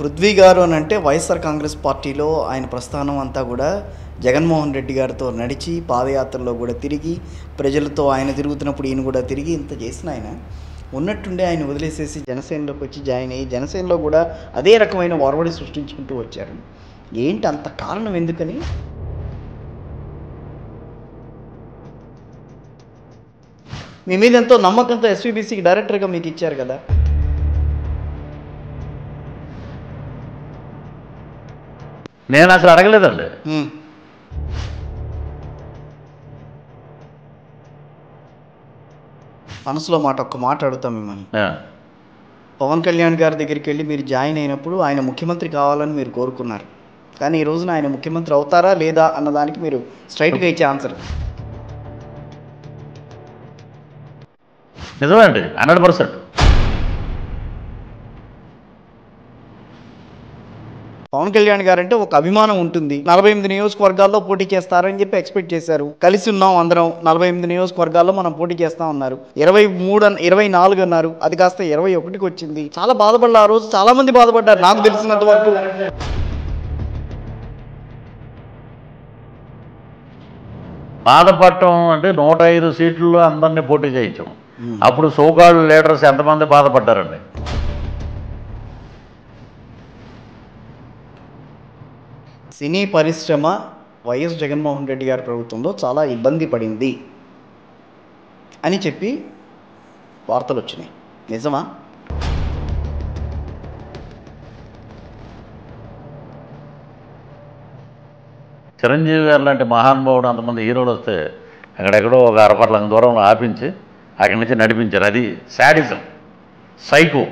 పృథ్వీ గారు అని అంటే వైఎస్ఆర్ కాంగ్రెస్ పార్టీలో ఆయన ప్రస్థానం అంతా కూడా జగన్మోహన్ రెడ్డి గారితో నడిచి పాదయాత్రలో కూడా తిరిగి ప్రజలతో ఆయన తిరుగుతున్నప్పుడు ఈయన కూడా తిరిగి ఇంత చేసిన ఆయన ఉన్నట్టుండే ఆయన వదిలేసేసి జనసేనలోకి వచ్చి జాయిన్ అయ్యి జనసేనలో కూడా అదే రకమైన ఒరవడి సృష్టించుకుంటూ వచ్చారు. ఏంటి అంత కారణం ఎందుకని? మీ మీద ఎంతో నమ్మకంతో ఎస్వీబీసీకి డైరెక్టర్గా మీకు ఇచ్చారు కదా. నేను అసలు అడగలేదండి. మనసులో ఒక్క మాట అడుగుతాం మిమ్మల్ని. పవన్ కళ్యాణ్ గారి దగ్గరికి వెళ్ళి మీరు జాయిన్ అయినప్పుడు ఆయన ముఖ్యమంత్రి కావాలని మీరు కోరుకున్నారు. కానీ ఈ రోజున ఆయన ముఖ్యమంత్రి అవుతారా లేదా అన్నదానికి మీరు స్ట్రైట్గా ఇచ్చే ఆన్సర్. నిజమే అండి, 100%. పవన్ కళ్యాణ్ గారు అంటే ఒక అభిమానం ఉంటుంది. 48 నియోజకవర్గాల్లో పోటీ చేస్తారని చెప్పి ఎక్స్పెక్ట్ చేశారు. కలిసి ఉన్నాం అందరం, 48 నియోజకవర్గాల్లో మనం పోటీ చేస్తాం అన్నారు. 24 అన్నారు, అది కాస్త 21కి వచ్చింది. చాలా బాధపడ్డారు ఆ రోజు, చాలా మంది బాధపడ్డారు నాకు తెలిసినంత వరకు. బాధపడటం అంటే 105 సీట్లలో అందరినీ పోటీ చేయించాం. అప్పుడు సోకాల్డ్ లీడర్స్ ఎంతమంది బాధపడ్డారండి. సినీ పరిశ్రమ వైఎస్ జగన్మోహన్ రెడ్డి గారి ప్రభుత్వంలో చాలా ఇబ్బంది పడింది అని చెప్పి వార్తలు వచ్చినాయి. నిజమా? చిరంజీవి గారు లాంటి మహానుభావుడు అంతమంది హీరోలు వస్తే అక్కడెక్కడో ఒక అరపట్ల దూరంలో ఆపించి అక్కడి నుంచి నడిపించారు. అది శాడిజం, సైకో.